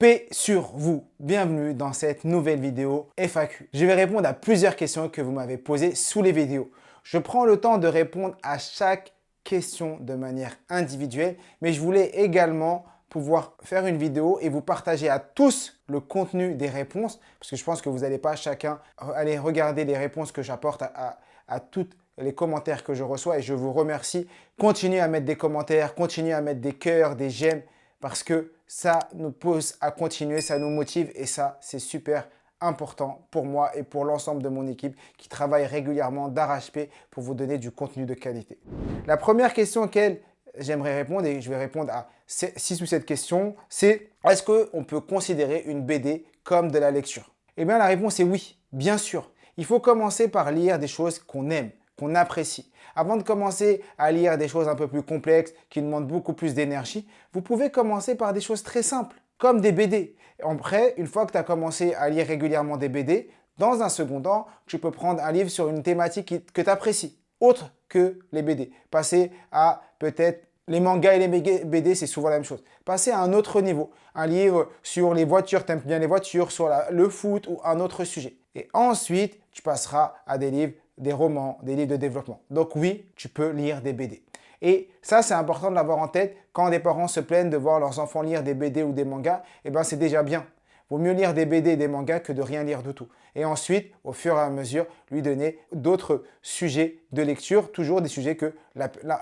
Paix sur vous. Bienvenue dans cette nouvelle vidéo FAQ. Je vais répondre à plusieurs questions que vous m'avez posées sous les vidéos. Je prends le temps de répondre à chaque question de manière individuelle, mais je voulais également pouvoir faire une vidéo et vous partager à tous le contenu des réponses, parce que je pense que vous n'allez pas chacun aller regarder les réponses que j'apporte à tous les commentaires que je reçois et je vous remercie. Continuez à mettre des commentaires, continuez à mettre des cœurs, des j'aime, parce que ça nous pousse à continuer, ça nous motive et ça, c'est super important pour moi et pour l'ensemble de mon équipe qui travaille régulièrement d'arrache-pied pour vous donner du contenu de qualité. La première question auquel j'aimerais répondre, et je vais répondre à 6 ou 7 questions, c'est est-ce qu'on peut considérer une BD comme de la lecture? Eh bien, la réponse est oui, bien sûr. Il faut commencer par lire des choses qu'on aime, qu'on apprécie. Avant de commencer à lire des choses un peu plus complexes, qui demandent beaucoup plus d'énergie, vous pouvez commencer par des choses très simples, comme des BD. Après, une fois que tu as commencé à lire régulièrement des BD, dans un second temps, tu peux prendre un livre sur une thématique que tu apprécies, autre que les BD. Passer à peut-être les mangas et les BD, c'est souvent la même chose. Passer à un autre niveau, un livre sur les voitures, tu aimes bien les voitures, sur le foot ou un autre sujet. Et ensuite, tu passeras à des livres, des romans, des livres de développement. Donc oui, tu peux lire des BD. Et ça, c'est important de l'avoir en tête. Quand des parents se plaignent de voir leurs enfants lire des BD ou des mangas, eh ben, c'est déjà bien. Vaut mieux lire des BD et des mangas que de rien lire du tout. Et ensuite, au fur et à mesure, lui donner d'autres sujets de lecture, toujours des sujets que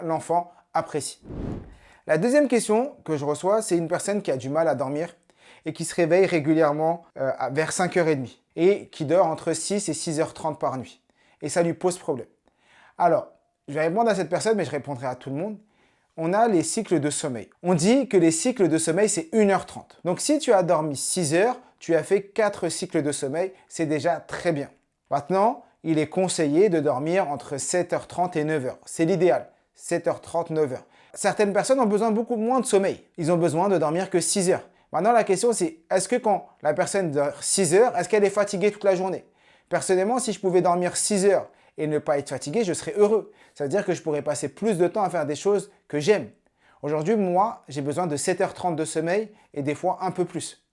l'enfant apprécie. La deuxième question que je reçois, c'est une personne qui a du mal à dormir et qui se réveille régulièrement vers 5h30 et qui dort entre 6 et 6h30 par nuit. Et ça lui pose problème. Alors, je vais répondre à cette personne, mais je répondrai à tout le monde. On a les cycles de sommeil. On dit que les cycles de sommeil, c'est 1h30. Donc, si tu as dormi 6 heures, tu as fait 4 cycles de sommeil, c'est déjà très bien. Maintenant, il est conseillé de dormir entre 7h30 et 9h. C'est l'idéal, 7h30, 9h. Certaines personnes ont besoin beaucoup moins de sommeil. Ils ont besoin de dormir que 6 heures. Maintenant, la question, c'est est-ce que quand la personne dort 6 heures, est-ce qu'elle est fatiguée toute la journée? Personnellement, si je pouvais dormir 6 heures et ne pas être fatigué, je serais heureux. Ça veut dire que je pourrais passer plus de temps à faire des choses que j'aime. Aujourd'hui, moi, j'ai besoin de 7h30 de sommeil et des fois un peu plus.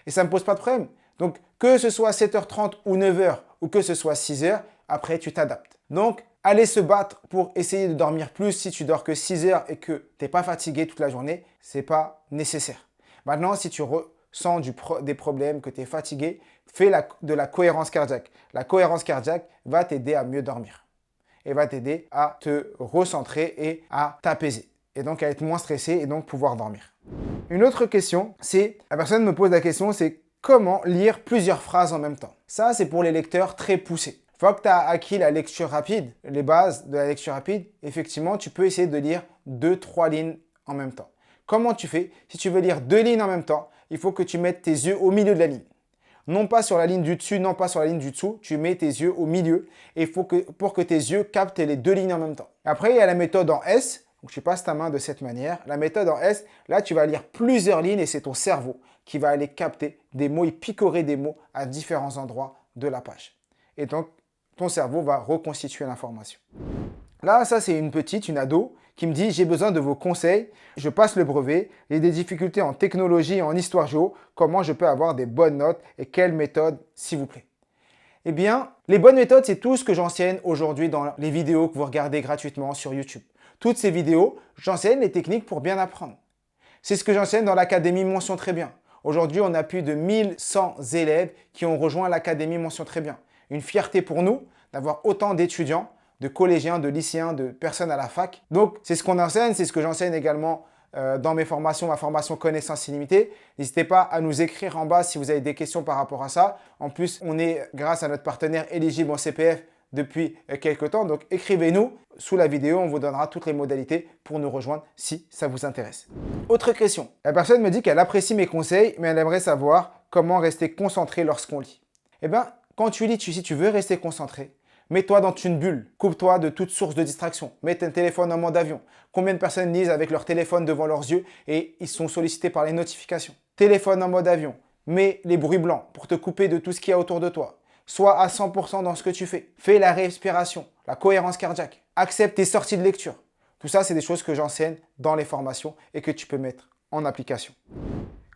Et ça ne me pose pas de problème. Donc, que ce soit 7h30 ou 9h ou que ce soit 6 heures, après, tu t'adaptes. Donc, aller se battre pour essayer de dormir plus si tu dors que 6 heures et que tu n'es pas fatigué toute la journée, ce n'est pas nécessaire. Maintenant, si tu ressens des problèmes, que tu es fatigué, fais de la cohérence cardiaque. La cohérence cardiaque va t'aider à mieux dormir et va t'aider à te recentrer et à t'apaiser. Et donc à être moins stressé et donc pouvoir dormir. Une autre question, la personne me pose la question, c'est comment lire plusieurs phrases en même temps. Ça, c'est pour les lecteurs très poussés. Une fois que tu as acquis la lecture rapide, les bases de la lecture rapide, effectivement, tu peux essayer de lire 2-3 lignes en même temps. Comment tu fais? Si tu veux lire 2 lignes en même temps, il faut que tu mettes tes yeux au milieu de la ligne. Non pas sur la ligne du dessus, non pas sur la ligne du dessous, tu mets tes yeux au milieu et pour que tes yeux captent les 2 lignes en même temps. Après, il y a la méthode en S, donc tu passes ta main de cette manière. La méthode en S, là tu vas lire plusieurs lignes et c'est ton cerveau qui va aller capter des mots et picorer des mots à différents endroits de la page. Et donc, ton cerveau va reconstituer l'information. Là, ça c'est une ado, qui me dit « J'ai besoin de vos conseils, je passe le brevet, j'ai des difficultés en technologie et en histoire géo, comment je peux avoir des bonnes notes et quelle méthode, s'il vous plaît ?» Eh bien, les bonnes méthodes, c'est tout ce que j'enseigne aujourd'hui dans les vidéos que vous regardez gratuitement sur YouTube. Toutes ces vidéos, j'enseigne les techniques pour bien apprendre. C'est ce que j'enseigne dans l'Académie Mention Très Bien. Aujourd'hui, on a plus de 1100 élèves qui ont rejoint l'Académie Mention Très Bien. Une fierté pour nous d'avoir autant d'étudiants, de collégiens, de lycéens, de personnes à la fac. Donc, c'est ce qu'on enseigne, c'est ce que j'enseigne également dans mes formations, ma formation Connaissance Illimitée. N'hésitez pas à nous écrire en bas si vous avez des questions par rapport à ça. En plus, on est, grâce à notre partenaire éligible en CPF depuis quelques temps. Donc, écrivez-nous sous la vidéo, on vous donnera toutes les modalités pour nous rejoindre si ça vous intéresse. Autre question. La personne me dit qu'elle apprécie mes conseils, mais elle aimerait savoir comment rester concentré lorsqu'on lit. Eh bien, quand tu lis, si tu veux rester concentré, mets-toi dans une bulle, coupe-toi de toute source de distraction, mets ton téléphone en mode avion. Combien de personnes lisent avec leur téléphone devant leurs yeux et ils sont sollicités par les notifications? Téléphone en mode avion, mets les bruits blancs pour te couper de tout ce qu'il y a autour de toi. Sois à 100% dans ce que tu fais. Fais la respiration, la cohérence cardiaque. Accepte tes sorties de lecture. Tout ça, c'est des choses que j'enseigne dans les formations et que tu peux mettre en application.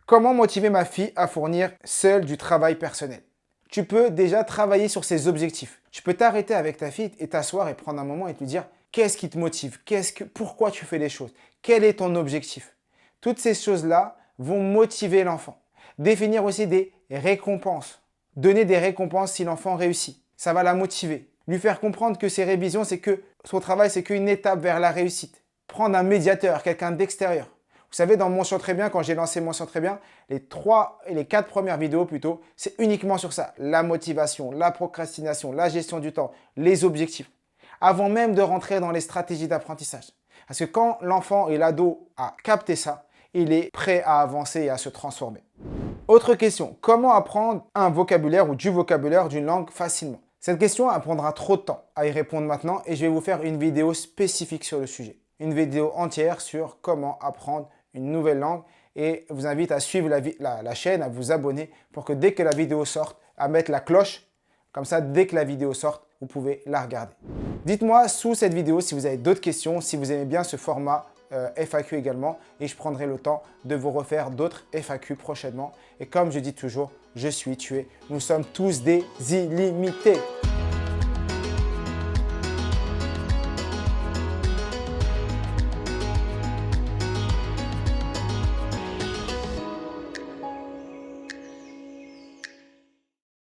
Comment motiver ma fille à fournir seule du travail personnel? Tu peux déjà travailler sur ses objectifs. Tu peux t'arrêter avec ta fille et t'asseoir et prendre un moment et te dire qu'est-ce qui te motive, pourquoi tu fais les choses, quel est ton objectif. Toutes ces choses-là vont motiver l'enfant. Définir aussi des récompenses. Donner des récompenses si l'enfant réussit. Ça va la motiver. Lui faire comprendre que ses révisions, son travail, c'est qu'une étape vers la réussite. Prendre un médiateur, quelqu'un d'extérieur. Vous savez, dans Mention Très Bien, quand j'ai lancé Mention Très Bien, les 4 premières vidéos plutôt, c'est uniquement sur ça. La motivation, la procrastination, la gestion du temps, les objectifs. Avant même de rentrer dans les stratégies d'apprentissage. Parce que quand l'enfant et l'ado a capté ça, il est prêt à avancer et à se transformer. Autre question, comment apprendre un vocabulaire ou du vocabulaire d'une langue facilement? Cette question prendra trop de temps à y répondre maintenant et je vais vous faire une vidéo spécifique sur le sujet. Une vidéo entière sur comment apprendre une nouvelle langue et je vous invite à suivre la chaîne, à vous abonner pour que dès que la vidéo sorte, à mettre la cloche. Comme ça, dès que la vidéo sorte, vous pouvez la regarder. Dites-moi sous cette vidéo si vous avez d'autres questions, si vous aimez bien ce format FAQ également et je prendrai le temps de vous refaire d'autres FAQ prochainement. Et comme je dis toujours, je suis tué. Nous sommes tous des illimités.